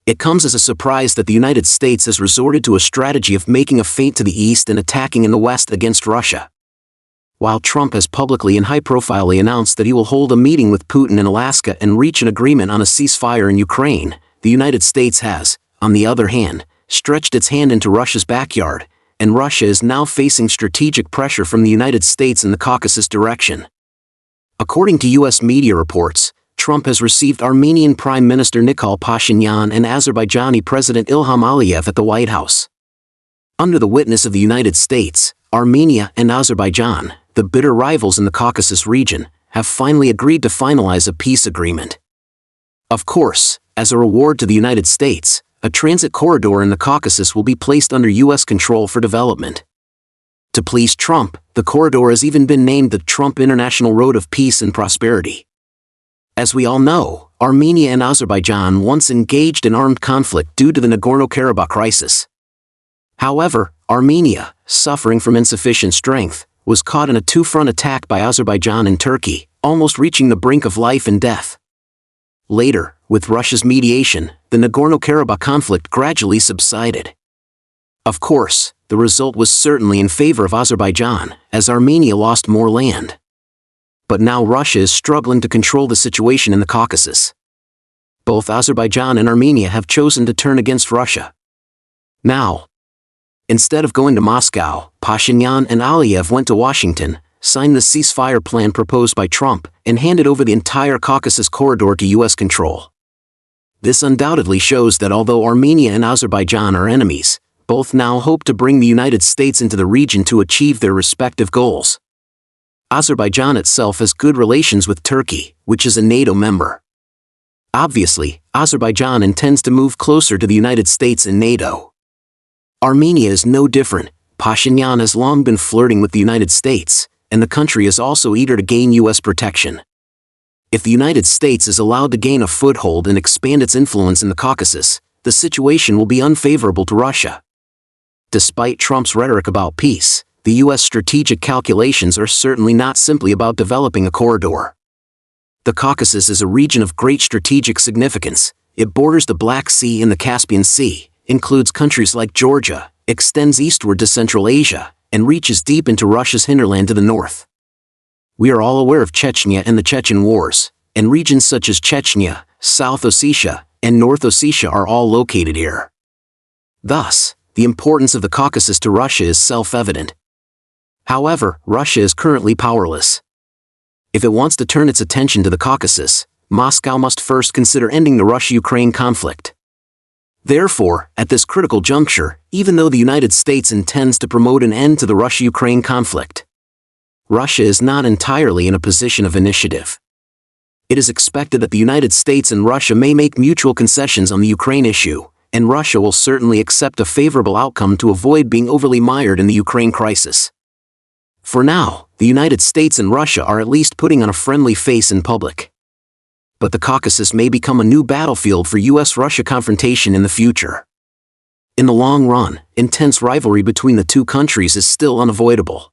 It comes as a surprise that the United States has resorted to a strategy of making a feint to the east and attacking in the west against Russia. While Trump has publicly and high-profilely announced that he will hold a meeting with Putin in Alaska and reach an agreement on a ceasefire in Ukraine, the United States has, on the other hand, stretched its hand into Russia's backyard, and Russia is now facing strategic pressure from the United States in the Caucasus direction. According to U.S. media reports, Trump has received Armenian Prime Minister Nikol Pashinyan and Azerbaijani President Ilham Aliyev at the White House. Under the witness of the United States, Armenia and Azerbaijan, the bitter rivals in the Caucasus region, have finally agreed to finalize a peace agreement. Of course, as a reward to the United States, a transit corridor in the Caucasus will be placed under U.S. control for development. To please Trump, the corridor has even been named the Trump International Road of Peace and Prosperity. As we all know, Armenia and Azerbaijan once engaged in armed conflict due to the Nagorno-Karabakh crisis. However, Armenia, suffering from insufficient strength, was caught in a two-front attack by Azerbaijan and Turkey, almost reaching the brink of life and death. Later, with Russia's mediation, the Nagorno-Karabakh conflict gradually subsided. Of course, the result was certainly in favor of Azerbaijan, as Armenia lost more land. But now Russia is struggling to control the situation in the Caucasus. Both Azerbaijan and Armenia have chosen to turn against Russia. Now, instead of going to Moscow, Pashinyan and Aliyev went to Washington, signed the ceasefire plan proposed by Trump, and handed over the entire Caucasus corridor to U.S. control. This undoubtedly shows that although Armenia and Azerbaijan are enemies, both now hope to bring the United States into the region to achieve their respective goals. Azerbaijan itself has good relations with Turkey, which is a NATO member. Obviously, Azerbaijan intends to move closer to the United States and NATO. Armenia is no different. Pashinyan has long been flirting with the United States, and the country is also eager to gain U.S. protection. If the United States is allowed to gain a foothold and expand its influence in the Caucasus, the situation will be unfavorable to Russia. Despite Trump's rhetoric about peace, the U.S. strategic calculations are certainly not simply about developing a corridor. The Caucasus is a region of great strategic significance. It borders the Black Sea and the Caspian Sea, includes countries like Georgia, extends eastward to Central Asia, and reaches deep into Russia's hinterland to the north. We are all aware of Chechnya and the Chechen Wars, and regions such as Chechnya, South Ossetia, and North Ossetia are all located here. Thus, the importance of the Caucasus to Russia is self-evident. However, Russia is currently powerless. If it wants to turn its attention to the Caucasus, Moscow must first consider ending the Russia-Ukraine conflict. Therefore, at this critical juncture, even though the United States intends to promote an end to the Russia-Ukraine conflict, Russia is not entirely in a position of initiative. It is expected that the United States and Russia may make mutual concessions on the Ukraine issue, and Russia will certainly accept a favorable outcome to avoid being overly mired in the Ukraine crisis. For now, the United States and Russia are at least putting on a friendly face in public. But the Caucasus may become a new battlefield for U.S.-Russia confrontation in the future. In the long run, intense rivalry between the two countries is still unavoidable.